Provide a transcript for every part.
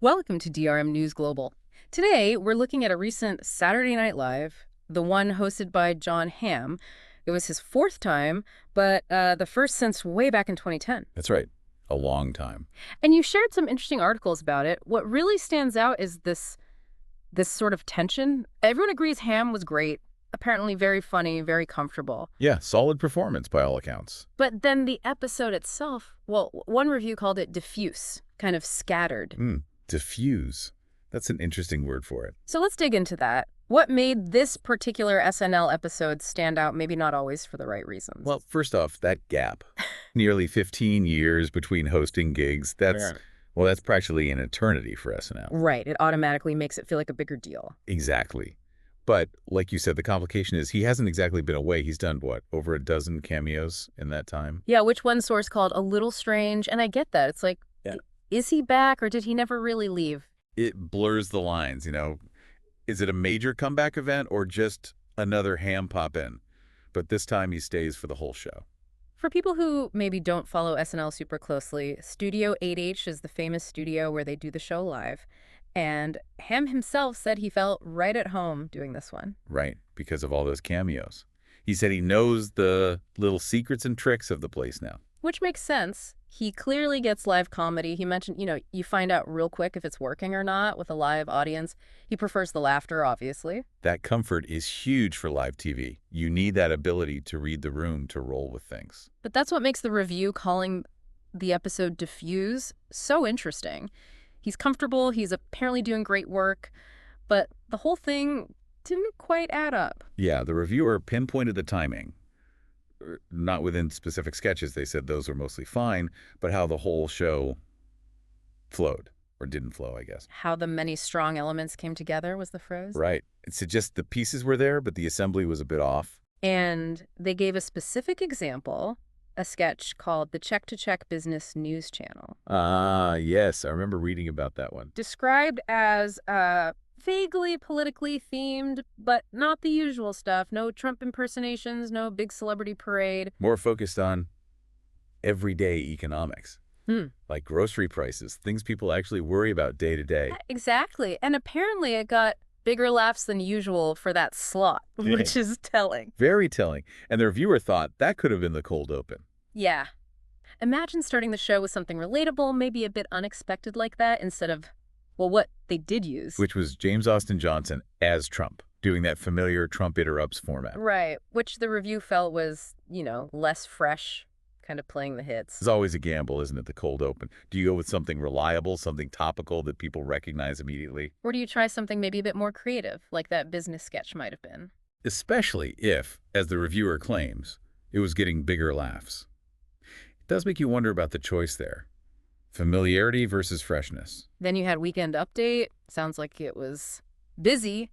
Welcome to DRM News Global. Today, we're looking at a recent Saturday Night Live, the one hosted by Jon Hamm. It was his fourth time, but the first since way back in 2010. That's right. A long time. And you shared some interesting articles about it. What really stands out is this sort of tension. Everyone agrees Hamm was great, apparently very funny, very comfortable. Yeah, solid performance by all accounts. But then the episode itself, well, one review called it diffuse, kind of scattered. Diffuse. That's an interesting word for it. So let's dig into that. What made this particular SNL episode stand out, maybe not always for the right reasons? Well, first off, that gap. Nearly 15 years between hosting gigs. That's practically an eternity for SNL. Right. It automatically makes it feel like a bigger deal. Exactly. But like you said, the complication is he hasn't exactly been away. He's done, what, over a dozen cameos in that time? Yeah, which one source called a little strange. And I get that. It's like, Yeah. Is he back or did he never really leave? It blurs the lines, you know. Is it a major comeback event or just another Ham pop-in? But this time he stays for the whole show. For people who maybe don't follow SNL super closely, Studio 8H is the famous studio where they do the show live. And Hamm himself said he felt right at home doing this one. Right, because of all those cameos. He said he knows the little secrets and tricks of the place now. Which makes sense. He clearly gets live comedy. He mentioned, you find out real quick if it's working or not with a live audience. He prefers the laughter, obviously. That comfort is huge for live TV. You need that ability to read the room to roll with things. But that's what makes the review calling the episode diffuse so interesting. He's comfortable. He's apparently doing great work. But the whole thing didn't quite add up. Yeah, the reviewer pinpointed the timing. Not within specific sketches. They said those were mostly fine, but how the whole show flowed, or didn't flow, I guess. How the many strong elements came together was the phrase. Right. It suggests the pieces were there, but the assembly was a bit off. And they gave a specific example, a sketch called the Check to Check Business News Channel. Ah, yes. I remember reading about that one. Described as vaguely politically themed, but not the usual stuff. No Trump impersonations, no big celebrity parade. More focused on everyday economics, like grocery prices, things people actually worry about day to day. Exactly. And apparently it got bigger laughs than usual for that slot, which is telling. Very telling. And the reviewer thought that could have been the cold open. Yeah. Imagine starting the show with something relatable, maybe a bit unexpected like that, instead of, well, what they did use. Which was James Austin Johnson as Trump, doing that familiar Trump interrupts format. Right, which the review felt was, less fresh, kind of playing the hits. It's always a gamble, isn't it, the cold open? Do you go with something reliable, something topical that people recognize immediately? Or do you try something maybe a bit more creative, like that business sketch might have been? Especially if, as the reviewer claims, it was getting bigger laughs. It does make you wonder about the choice there. Familiarity versus freshness. Then you had Weekend Update. Sounds like it was busy.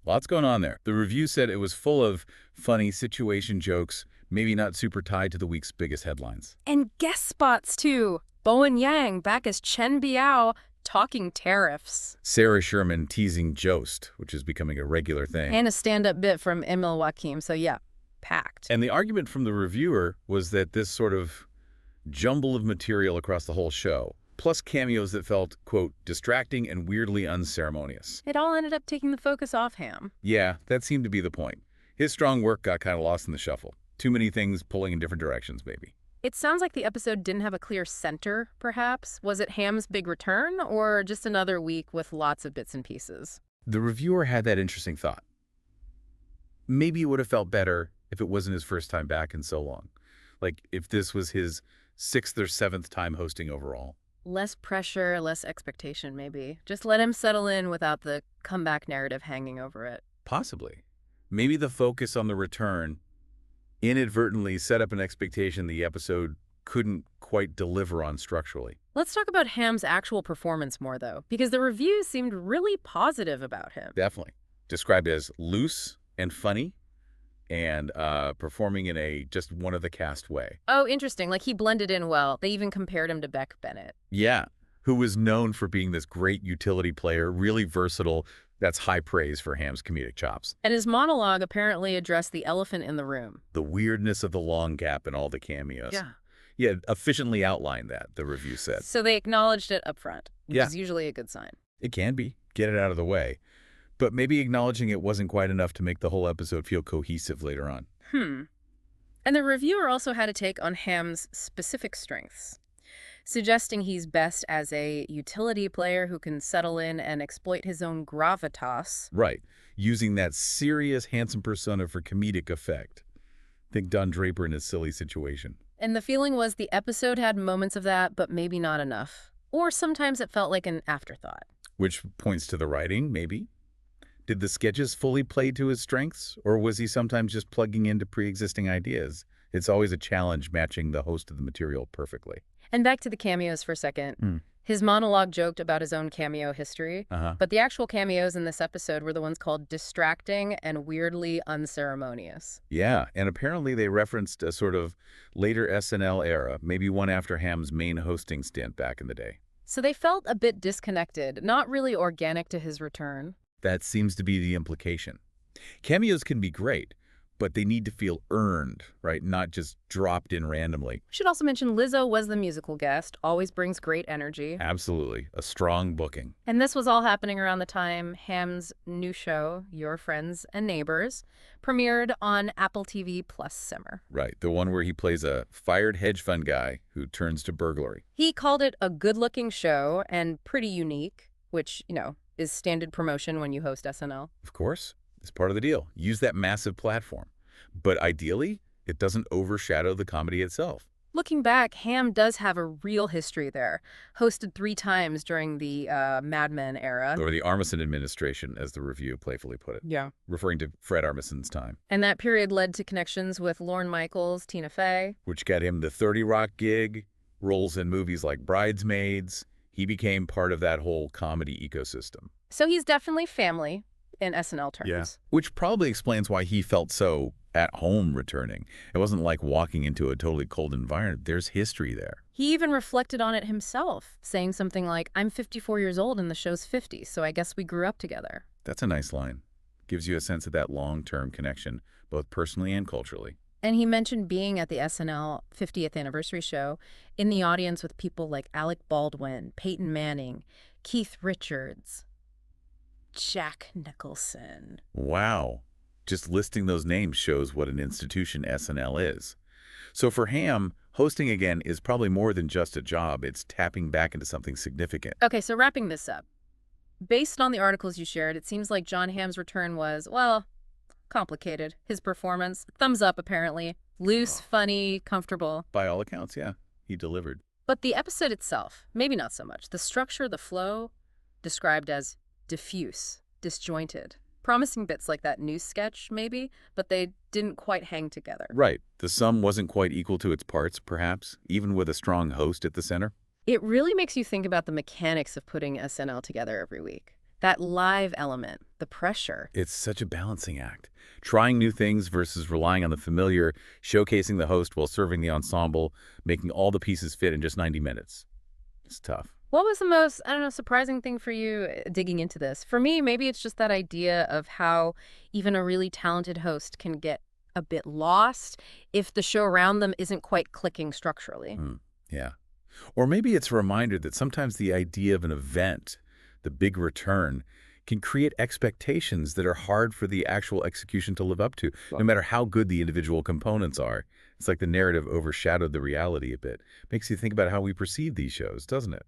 Lots going on there. The review said it was full of funny situation jokes, maybe not super tied to the week's biggest headlines. And guest spots, too. Bowen Yang back as Chen Biao talking tariffs. Sarah Sherman teasing Jost, which is becoming a regular thing. And a stand-up bit from Emil Joachim. So yeah, packed. And the argument from the reviewer was that this sort of jumble of material across the whole show, plus cameos that felt, quote, distracting and weirdly unceremonious. It all ended up taking the focus off Hamm. Yeah, that seemed to be the point. His strong work got kind of lost in the shuffle. Too many things pulling in different directions, maybe. It sounds like the episode didn't have a clear center, perhaps. Was it Hamm's big return, or just another week with lots of bits and pieces? The reviewer had that interesting thought. Maybe it would have felt better if it wasn't his first time back in so long. Like if this was his 6th or 7th time hosting overall. Less pressure, less expectation, maybe. Just let him settle in without the comeback narrative hanging over it. Possibly. Maybe the focus on the return inadvertently set up an expectation the episode couldn't quite deliver on structurally. Let's talk about Hamm's actual performance more, though, because the reviews seemed really positive about him. Definitely. Described as loose and funny, and performing in a just one of the cast way. Oh, interesting. Like he blended in well. They even compared him to Beck Bennett. Yeah, who was known for being this great utility player, really versatile. That's high praise for Hamm's comedic chops. And his monologue apparently addressed the elephant in the room. The weirdness of the long gap in all the cameos. Yeah. Yeah, efficiently outlined that, the review said. So they acknowledged it up front, which Yeah, is usually a good sign. it can be. Get it out of the way. But maybe acknowledging it wasn't quite enough to make the whole episode feel cohesive later on. Hmm. And the reviewer also had a take on Hamm's specific strengths, suggesting he's best as a utility player who can settle in and exploit his own gravitas. Right. Using that serious, handsome persona for comedic effect. Think Don Draper in a silly situation. And the feeling was the episode had moments of that, but maybe not enough. Or sometimes it felt like an afterthought. Which points to the writing, maybe? Did the sketches fully play to his strengths, or was he sometimes just plugging into pre-existing ideas? It's always a challenge matching the host of the material perfectly. And back to the cameos for a second. His monologue joked about his own cameo history, but the actual cameos in this episode were the ones called distracting and weirdly unceremonious. Yeah, and apparently they referenced a sort of later SNL era, maybe one after Hamm's main hosting stint back in the day. So they felt a bit disconnected, not really organic to his return. That seems to be the implication. Cameos can be great, but they need to feel earned, right? Not just dropped in randomly. We should also mention Lizzo was the musical guest, always brings great energy. Absolutely. A strong booking. And this was all happening around the time Hamm's new show, Your Friends and Neighbors, premiered on Apple TV Plus Summer. Right. The one where he plays a fired hedge fund guy who turns to burglary. He called it a good-looking show and pretty unique, which, is standard promotion when you host SNL. Of course. It's part of the deal. Use that massive platform. But ideally, it doesn't overshadow the comedy itself. Looking back, Hamm does have a real history there. Hosted 3 times during the Mad Men era. Or the Armisen administration, as the review playfully put it. Yeah. Referring to Fred Armisen's time. And that period led to connections with Lorne Michaels, Tina Fey. Which got him the 30 Rock gig, roles in movies like Bridesmaids. He became part of that whole comedy ecosystem. So he's definitely family in SNL terms. Yeah. Which probably explains why he felt so at home returning. It wasn't like walking into a totally cold environment. There's history there. He even reflected on it himself, saying something like, I'm 54 years old and the show's 50, so I guess we grew up together. That's a nice line. Gives you a sense of that long-term connection, both personally and culturally. And he mentioned being at the SNL 50th anniversary show in the audience with people like Alec Baldwin, Peyton Manning, Keith Richards, Jack Nicholson. Wow. Just listing those names shows what an institution SNL is. So for Hamm, hosting again is probably more than just a job. It's tapping back into something significant. Okay, so wrapping this up. Based on the articles you shared, it seems like Jon Hamm's return was, well, complicated. His performance, thumbs up apparently. Loose, funny, comfortable. By all accounts, yeah. He delivered. But the episode itself, maybe not so much. The structure, the flow, described as diffuse, disjointed. Promising bits like that news sketch, maybe, but they didn't quite hang together. Right. The sum wasn't quite equal to its parts, perhaps, even with a strong host at the center. It really makes you think about the mechanics of putting SNL together every week. That live element, the pressure. It's such a balancing act. Trying new things versus relying on the familiar, showcasing the host while serving the ensemble, making all the pieces fit in just 90 minutes. It's tough. What was the most, surprising thing for you digging into this? For me, maybe it's just that idea of how even a really talented host can get a bit lost if the show around them isn't quite clicking structurally. Yeah. Or maybe it's a reminder that sometimes the idea of an event, the big return, can create expectations that are hard for the actual execution to live up to, no matter how good the individual components are. It's like the narrative overshadowed the reality a bit. Makes you think about how we perceive these shows, doesn't it?